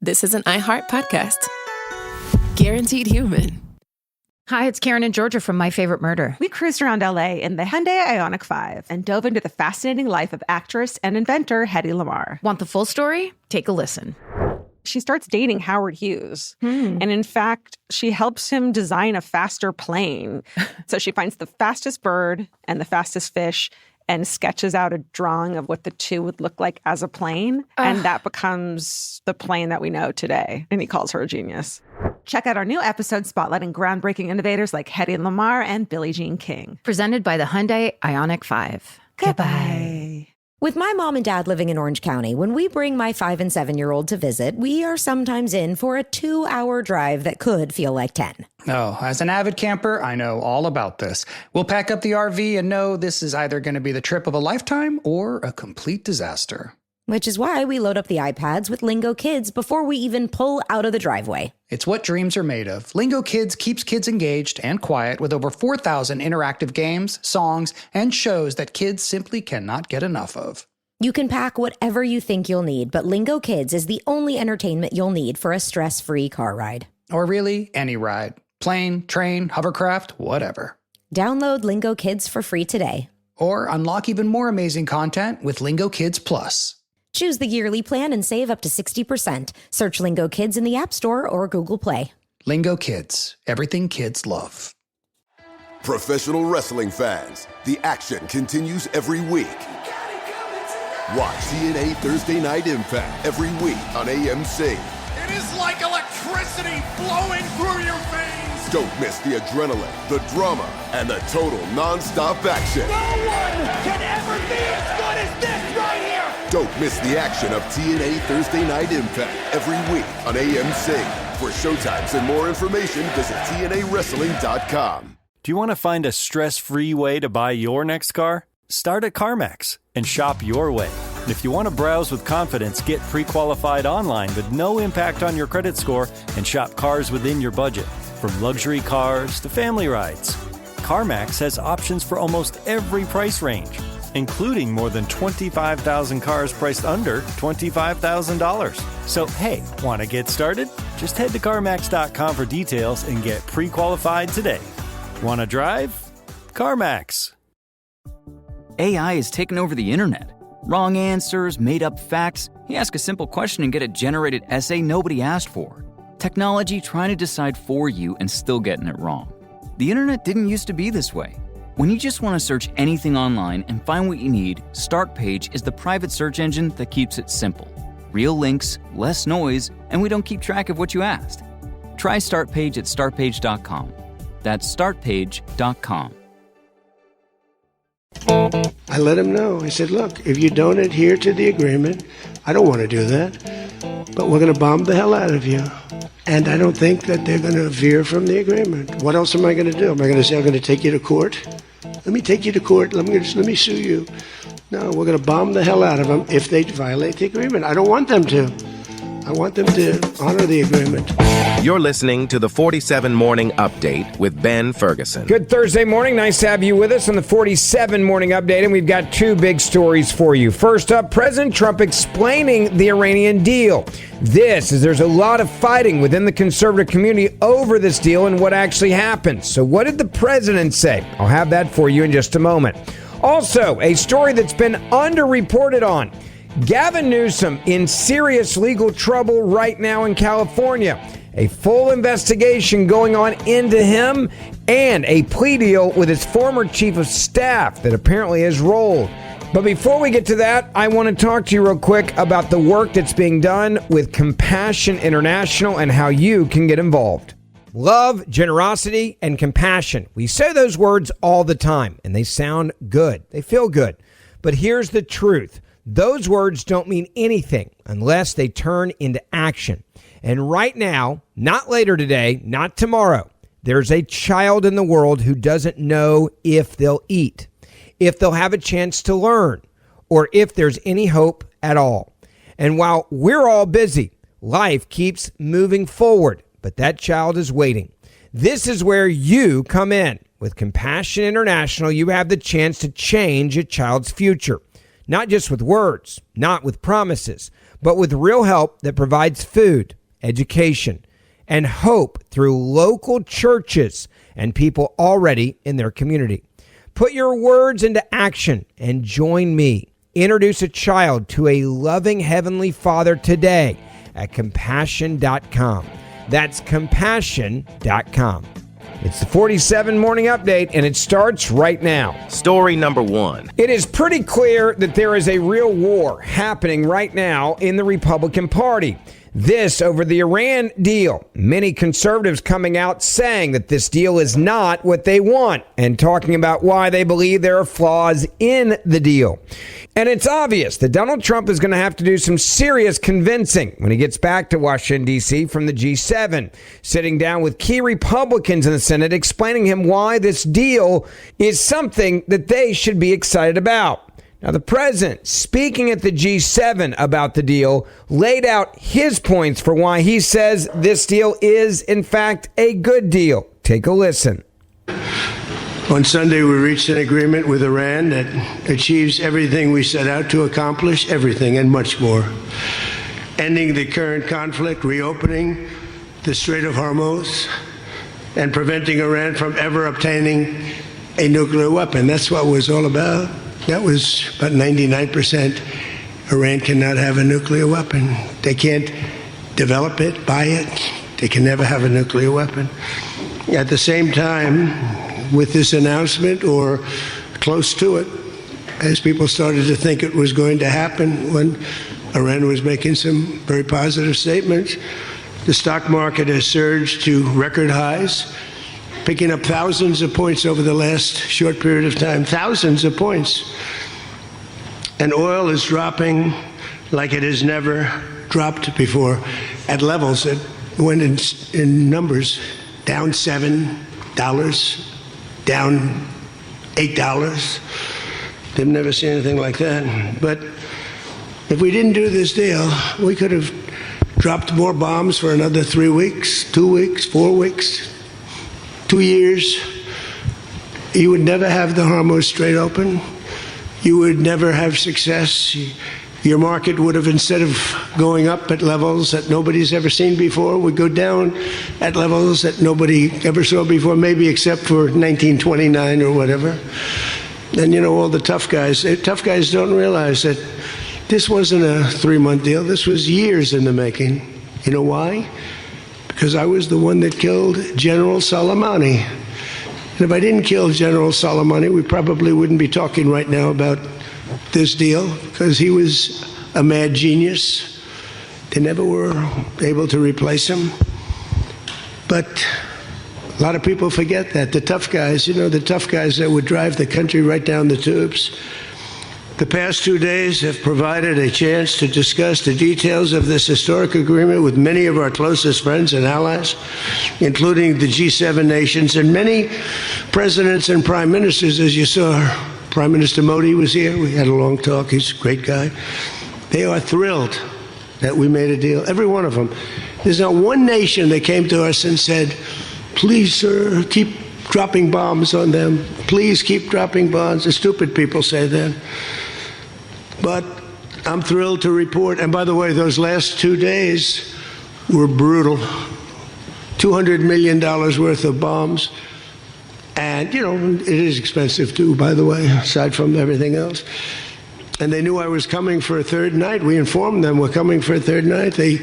this is an iHeart podcast. Guaranteed human. Hi, it's Karen and Georgia from My Favorite Murder. We cruised around LA in the Hyundai Ioniq 5 and dove into the fascinating life of actress and inventor Hedy Lamarr. Want the full story? Take a listen. She starts dating Howard Hughes. And in fact, she helps him design a faster plane. So she finds the fastest bird and the fastest fish and sketches out a drawing of what the two would look like as a plane. And that becomes the plane that we know today. And he calls her a genius. Check out our new episode spotlighting groundbreaking innovators like Hedy Lamarr and Billie Jean King. Presented by the Hyundai Ioniq 5. Goodbye. With my mom and dad living in Orange County, when we bring my 5 and 7-year-old to visit, we are sometimes in for a 2-hour drive that could feel like 10. Oh, as an avid camper, I know all about this. We'll pack up the RV and know this is either going to be the trip of a lifetime or a complete disaster. Which is why we load up the iPads with Lingo Kids before we even pull out of the driveway. It's what dreams are made of. Lingo Kids keeps kids engaged and quiet with over 4,000 interactive games, songs, and shows that kids simply cannot get enough of. You can pack whatever you think you'll need, but Lingo Kids is the only entertainment you'll need for a stress-free car ride. Or really, any ride. Plane, train, hovercraft, whatever. Download Lingo Kids for free today. Or unlock even more amazing content with Lingo Kids Plus. Choose the yearly plan and save up to 60%. Search Lingo Kids in the App Store or Google Play. Lingo Kids, everything kids love. Professional wrestling fans, the action continues every week. Watch TNA Thursday Night Impact every week on AMC. It is like electricity flowing through your veins. Don't miss the adrenaline, the drama, and the total non-stop action. No one can ever be as good as this right here. Don't miss the action of TNA Thursday Night Impact every week on AMC. For showtimes and more information, visit TNAWrestling.com. Do you want to find a stress-free way to buy your next car? Start at CarMax and shop your way. And if you want to browse with confidence, get pre-qualified online with no impact on your credit score and shop cars within your budget. From luxury cars to family rides, CarMax has options for almost every price range, including more than 25,000 cars priced under $25,000. So, hey, want to get started? Just head to CarMax.com for details and get pre-qualified today. Want to drive? CarMax. AI has taken over the internet. Wrong answers, made-up facts. You ask a simple question and get a generated essay nobody asked for. Technology trying to decide for you and still getting it wrong. The internet didn't used to be this way. When you just want to search anything online and find what you need, Startpage is the private search engine that keeps it simple. Real links, less noise, and we don't keep track of what you asked. Try Startpage at startpage.com. That's startpage.com. I let him know. I said, look, if you don't adhere to the agreement, I don't want to do that, but we're going to bomb the hell out of you. And I don't think that they're going to veer from the agreement. What else am I going to do? Am I going to say I'm going to take you to court? Let me take you to court. Let me sue you. No, we're going to bomb the hell out of them if they violate the agreement. I don't want them to. I want them to honor the agreement. You're listening to the 47 Morning Update with Ben Ferguson. Good Thursday morning. Nice to have you with us on the 47 Morning Update, and we've got two big stories for you. First up, President Trump explaining the Iranian deal. This is there's a lot of fighting within the conservative community over this deal and what actually happened. So what did the president say? I'll have that for you in just a moment. Also, a story that's been underreported on. Gavin Newsom in serious legal trouble right now in California. A full investigation going on into him and a plea deal with his former chief of staff that apparently has rolled. But before we get to that, I want to talk to you real quick about the work that's being done with Compassion International and how you can get involved. Love, generosity, and compassion. We say those words all the time, and they sound good. They feel good. But here's the truth. Those words don't mean anything unless they turn into action. And right now, not later today, not tomorrow, there's a child in the world who doesn't know if they'll eat, if they'll have a chance to learn, or if there's any hope at all. And while we're all busy, life keeps moving forward, but that child is waiting. This is where you come in. With Compassion International, you have the chance to change a child's future. Not just with words, not with promises, but with real help that provides food, education, and hope through local churches and people already in their community. Put your words into action and join me. Introduce a child to a loving Heavenly Father today at compassion.com. That's compassion.com. It's the 47 Morning Update, and it starts right now. Story number 1. It is pretty clear that there is a real war happening right now in the Republican Party. This over the Iran deal. Many conservatives coming out saying that this deal is not what they want and talking about why they believe there are flaws in the deal. And it's obvious that Donald Trump is going to have to do some serious convincing when he gets back to Washington, D.C. from the G7, sitting down with key Republicans in the Senate, explaining him why this deal is something that they should be excited about. Now, the president, speaking at the G7 about the deal, laid out his points for why he says this deal is, in fact, a good deal. Take a listen. On Sunday, we reached an agreement with Iran that achieves everything we set out to accomplish, everything and much more. Ending the current conflict, reopening the Strait of Hormuz, and preventing Iran from ever obtaining a nuclear weapon. That's what it was all about. That was about 99%. Iran cannot have a nuclear weapon. They can't develop it, buy it. They can never have a nuclear weapon. At the same time, with this announcement, or close to it, as people started to think it was going to happen when Iran was making some very positive statements, the stock market has surged to record highs, picking up thousands of points over the last short period of time, thousands of points. And oil is dropping like it has never dropped before, at levels that went in numbers, down $7, down $8. They've never seen anything like that. But if we didn't do this deal, we could have dropped more bombs for another 3 weeks, 2 weeks, 4 weeks, 2 years. You would never have the Hormuz Strait open. You would never have success. Your market would have, instead of going up at levels that nobody's ever seen before, would go down at levels that nobody ever saw before, maybe except for 1929 or whatever. And you know, all the tough guys don't realize that this wasn't a 3-month deal. This was years in the making. You know why? Because I was the one that killed General Soleimani. And if I didn't kill General Soleimani, we probably wouldn't be talking right now about this deal, because he was a mad genius. They never were able to replace him. But a lot of people forget that. The tough guys, you know, the tough guys that would drive the country right down the tubes. The past 2 days have provided a chance to discuss the details of this historic agreement with many of our closest friends and allies, including the G7 nations and many presidents and prime ministers, as you saw. Prime Minister Modi was here. We had a long talk. He's a great guy. They are thrilled that we made a deal, every one of them. There's not one nation that came to us and said, please, sir, keep dropping bombs on them. Please keep dropping bombs. The stupid people say that. But I'm thrilled to report, and by the way, those last 2 days were brutal. $200 million worth of bombs. And, you know, it is expensive too, by the way, aside from everything else. And they knew I was coming for a third night. We informed them we're coming for a third night. They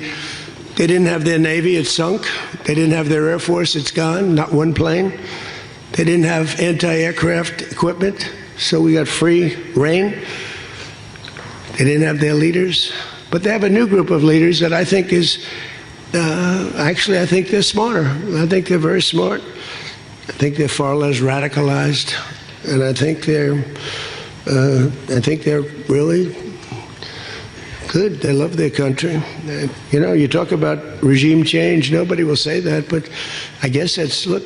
didn't have their Navy, it's sunk. They didn't have their Air Force, it's gone, not one plane. They didn't have anti-aircraft equipment, so we got free reign. They didn't have their leaders. But they have a new group of leaders that I think is, actually, I think they're smarter. I think they're very smart. I think they're far less radicalized. And I think they're really good. They love their country. You know, you talk about regime change, nobody will say that, but I guess that's, look,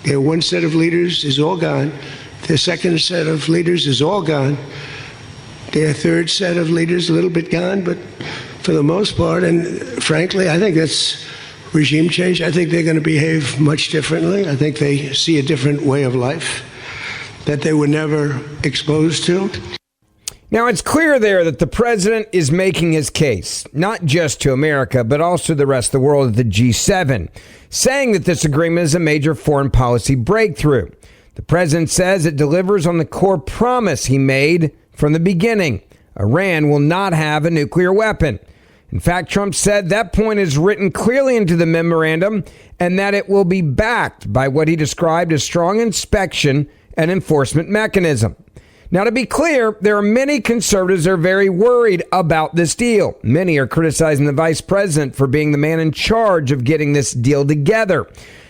their one set of leaders is all gone. Their second set of leaders is all gone. Their third set of leaders a little bit gone, but for the most part, and frankly, I think that's regime change. I think they're going to behave much differently. I think they see a different way of life that they were never exposed to. Now, it's clear there that the president is making his case, not just to America, but also the rest of the world at the G7, saying that this agreement is a major foreign policy breakthrough. The president says it delivers on the core promise he made from the beginning. Iran will not have a nuclear weapon. In fact, Trump said that point is written clearly into the memorandum and that it will be backed by what he described as strong inspection and enforcement mechanism. Now, to be clear, there are many conservatives that are very worried about this deal. Many are criticizing the vice president for being the man in charge of getting this deal together.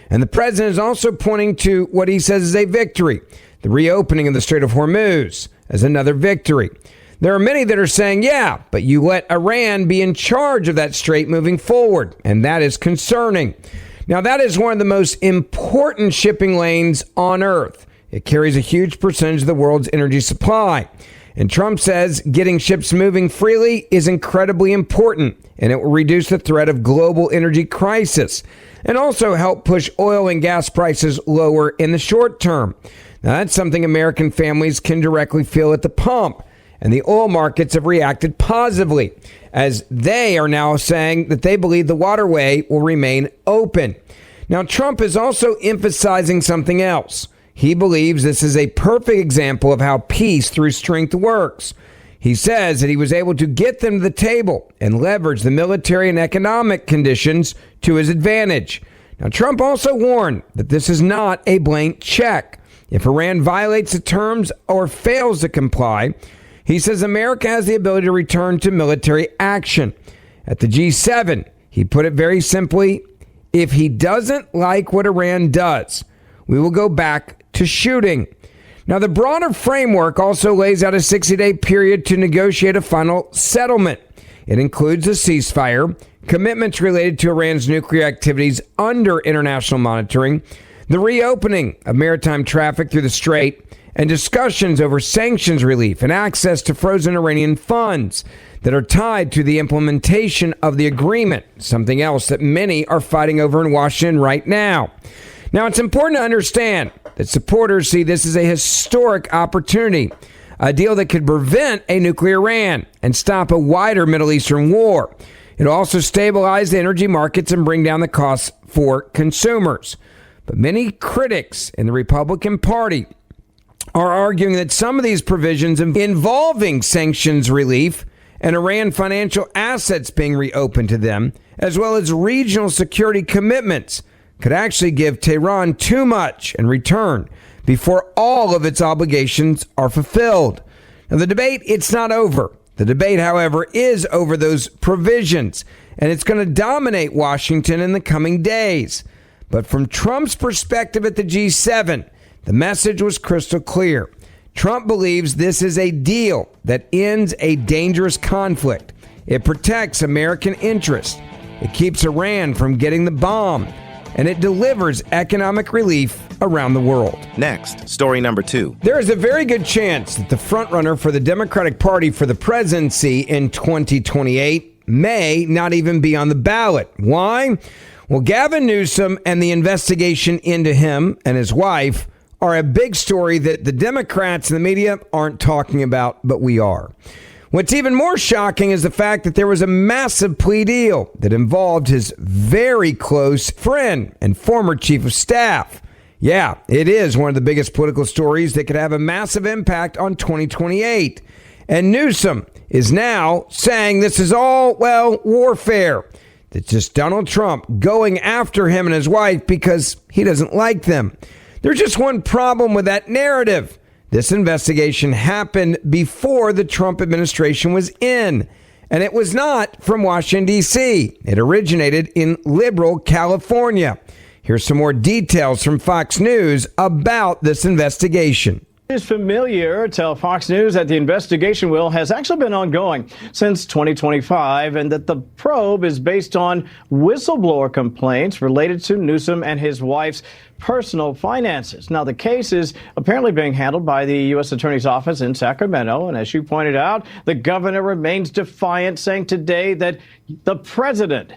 And the president is also pointing to what he says is a victory, the reopening of the Strait of Hormuz as another victory. There are many that are saying, yeah, but you let Iran be in charge of that strait moving forward, and that is concerning. Now, that is one of the most important shipping lanes on Earth. It carries a huge percentage of the world's energy supply. And Trump says getting ships moving freely is incredibly important, and it will reduce the threat of global energy crisis and also help push oil and gas prices lower in the short term. Now, that's something American families can directly feel at the pump. And the oil markets have reacted positively as they are now saying that they believe the waterway will remain open. Now, Trump is also emphasizing something else. He believes this is a perfect example of how peace through strength works. He says that he was able to get them to the table and leverage the military and economic conditions to his advantage. Now, Trump also warned that this is not a blank check. If Iran violates the terms or fails to comply, he says America has the ability to return to military action. At the G7, he put it very simply, if he doesn't like what Iran does, we will go back to shooting. Now, the broader framework also lays out a 60-day period to negotiate a final settlement. It includes a ceasefire, commitments related to Iran's nuclear activities under international monitoring, the reopening of maritime traffic through the strait, and discussions over sanctions relief and access to frozen Iranian funds that are tied to the implementation of the agreement, something else that many are fighting over in Washington right now. Now, it's important to understand that supporters see this as a historic opportunity, a deal that could prevent a nuclear Iran and stop a wider Middle Eastern war. It'll also stabilize the energy markets and bring down the costs for consumers. But many critics in the Republican Party are arguing that some of these provisions involving sanctions relief and Iran financial assets being reopened to them, as well as regional security commitments, could actually give Tehran too much in return before all of its obligations are fulfilled. Now, the debate, it's not over. The debate, however, is over those provisions, and it's going to dominate Washington in the coming days. But from Trump's perspective at the G7, the message was crystal clear. Trump believes this is a deal that ends a dangerous conflict. It protects American interests. It keeps Iran from getting the bomb. And it delivers economic relief around the world. Next, story number 2. There is a very good chance that the frontrunner for the Democratic Party for the presidency in 2028 may not even be on the ballot. Why? Well, Gavin Newsom and the investigation into him and his wife are a big story that the Democrats and the media aren't talking about, but we are. What's even more shocking is the fact that there was a massive plea deal that involved his very close friend and former chief of staff. Yeah, it is one of the biggest political stories that could have a massive impact on 2028. And Newsom is now saying this is all, well, warfare. It's just Donald Trump going after him and his wife because he doesn't like them. There's just one problem with that narrative. This investigation happened before the Trump administration was in, and it was not from Washington, D.C. It originated in liberal California. Here's some more details from Fox News about this investigation. Is familiar tell Fox News that the investigation has actually been ongoing since 2025 and that the probe is based on whistleblower complaints related to Newsom and his wife's personal finances. Now, the case is apparently being handled by the U.S. Attorney's Office in Sacramento. And as you pointed out, the governor remains defiant, saying today that the president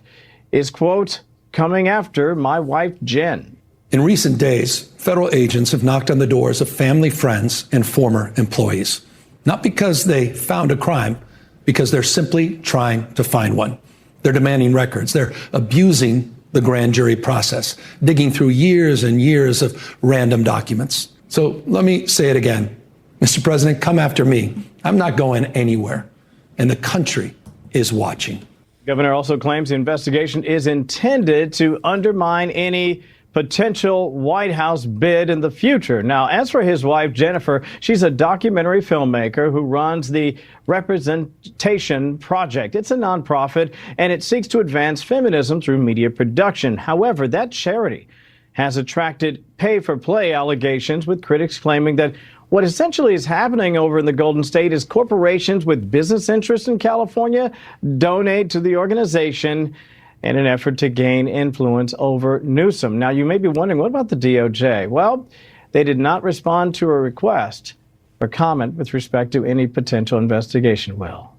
is, quote, coming after my wife, Jen. In recent days, federal agents have knocked on the doors of family, friends, and former employees. Not because they found a crime, because they're simply trying to find one. They're demanding records. They're abusing the grand jury process, digging through years and years of random documents. So let me say it again. Mr. President, come after me. I'm not going anywhere. And the country is watching. The governor also claims the investigation is intended to undermine any potential White House bid in the future. Now, as for his wife, Jennifer, she's a documentary filmmaker who runs the Representation Project. It's a nonprofit, and it seeks to advance feminism through media production. However, that charity has attracted pay-for-play allegations, with critics claiming that what essentially is happening over in the Golden State is corporations with business interests in California donate to the organization in an effort to gain influence over Newsom. Now, you may be wondering, what about the DOJ? Well, they did not respond to a request for comment with respect to any potential investigation, Will.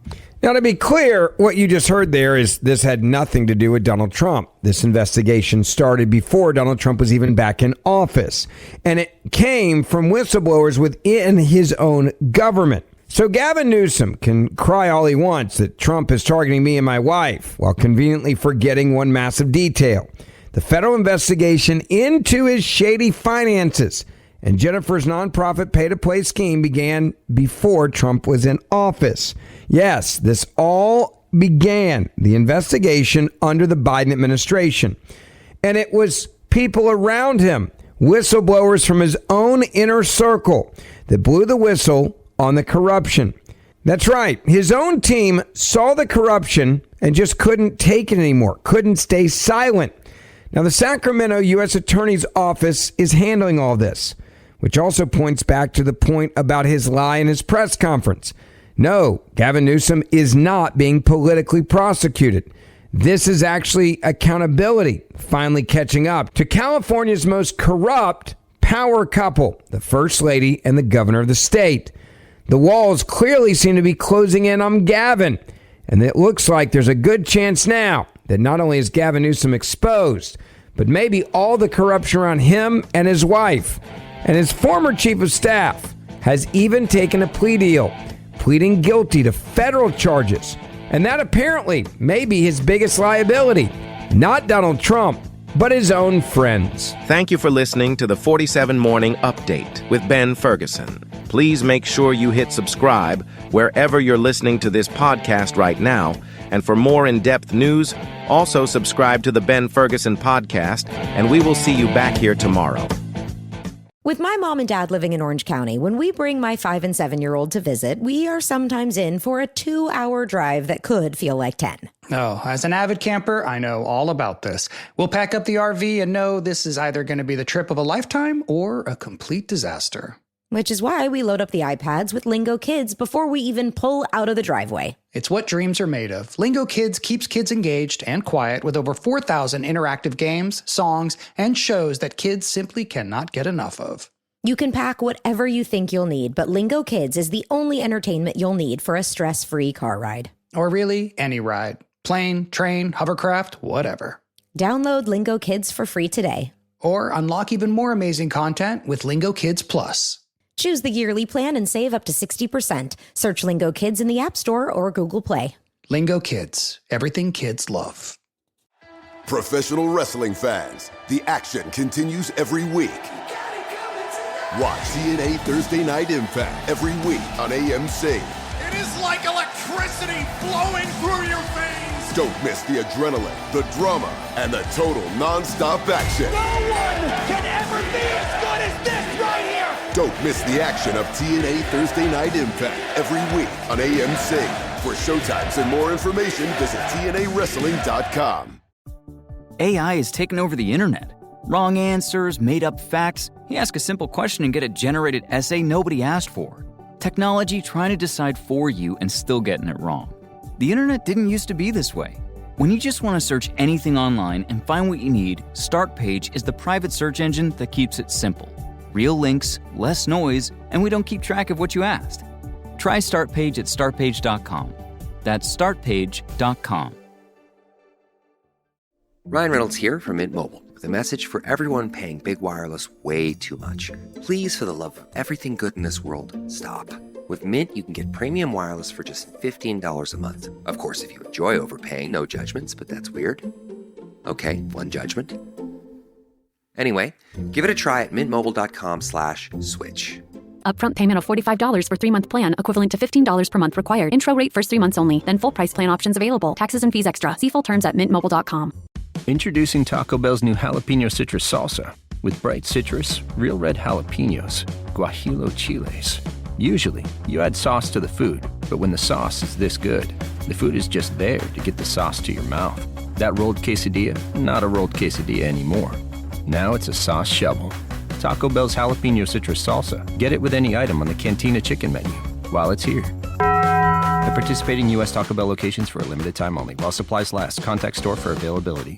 Now, to be clear, what you just heard there is this had nothing to do with Donald Trump. This investigation started before Donald Trump was even back in office, and it came from whistleblowers within his own government. So Gavin Newsom can cry all he wants that Trump is targeting me and my wife, while conveniently forgetting one massive detail: the federal investigation into his shady finances and Jennifer's nonprofit pay-to-play scheme began before Trump was in office. Yes, this all began, the investigation, under the Biden administration. And it was people around him, whistleblowers from his own inner circle, that blew the whistle on the corruption. That's right. His own team saw the corruption and just couldn't take it anymore, couldn't stay silent. Now, the Sacramento U.S. Attorney's Office is handling all this, which also points back to the point about his lie in his press conference. No, Gavin Newsom is not being politically prosecuted. This is actually accountability finally catching up to California's most corrupt power couple, the First Lady and the governor of the state. The walls clearly seem to be closing in on Gavin, and it looks like there's a good chance now that not only is Gavin Newsom exposed, but maybe all the corruption around him and his wife and his former chief of staff has even taken a plea deal, pleading guilty to federal charges. And that apparently may be his biggest liability. Not Donald Trump, but his own friends. Thank you for listening to the 47 Morning Update with Ben Ferguson. Please make sure you hit subscribe wherever you're listening to this podcast right now. And for more in-depth news, also subscribe to the Ben Ferguson Podcast, and we will see you back here tomorrow. With my mom and dad living in Orange County, when we bring my 5- and 7-year-old to visit, we are sometimes in for a 2-hour drive that could feel like 10. Oh, as an avid camper, I know all about this. We'll pack up the RV and know this is either going to be the trip of a lifetime or a complete disaster. Which is why we load up the iPads with Lingo Kids before we even pull out of the driveway. It's what dreams are made of. Lingo Kids keeps kids engaged and quiet with over 4,000 interactive games, songs, and shows that kids simply cannot get enough of. You can pack whatever you think you'll need, but Lingo Kids is the only entertainment you'll need for a stress-free car ride. Or really, any ride. Plane, train, hovercraft, whatever. Download Lingo Kids for free today. Or unlock even more amazing content with Lingo Kids Plus. Choose the yearly plan and save up to 60%. Search Lingo Kids in the App Store or Google Play. Lingo Kids, everything kids love. Professional wrestling fans, the action continues every week. Watch TNA Thursday Night Impact every week on AMC. It is like electricity flowing through your veins. Don't miss the adrenaline, the drama, and the total non-stop action. No one can ever be as good as this right here. Don't miss the action of TNA Thursday Night Impact every week on AMC. For showtimes and more information, visit TNAWrestling.com. AI has taken over the internet. Wrong answers, made-up facts. You ask a simple question and get a generated essay nobody asked for. Technology trying to decide for you and still getting it wrong. The internet didn't used to be this way. When you just want to search anything online and find what you need, Startpage is the private search engine that keeps it simple. Real links, less noise, and we don't keep track of what you asked. Try Startpage at startpage.com. That's startpage.com. Ryan Reynolds here from Mint Mobile with a message for everyone paying big wireless way too much. Please, for the love of everything good in this world, stop. With Mint, you can get premium wireless for just $15 a month. Of course, if you enjoy overpaying, no judgments, but that's weird. Okay, one judgment. Anyway, give it a try at mintmobile.com/switch. Upfront payment of $45 for 3-month plan, equivalent to $15 per month required. Intro rate first 3 months only, then full price plan options available. Taxes and fees extra. See full terms at mintmobile.com. Introducing Taco Bell's new jalapeno citrus salsa. With bright citrus, real red jalapenos, guajillo chiles. Usually, you add sauce to the food, but when the sauce is this good, the food is just there to get the sauce to your mouth. That rolled quesadilla, not a rolled quesadilla anymore. Now it's a sauce shovel. Taco Bell's jalapeno citrus salsa. Get it with any item on the Cantina chicken menu while it's here. At participating U.S. Taco Bell locations for a limited time only. While supplies last. Contact store for availability.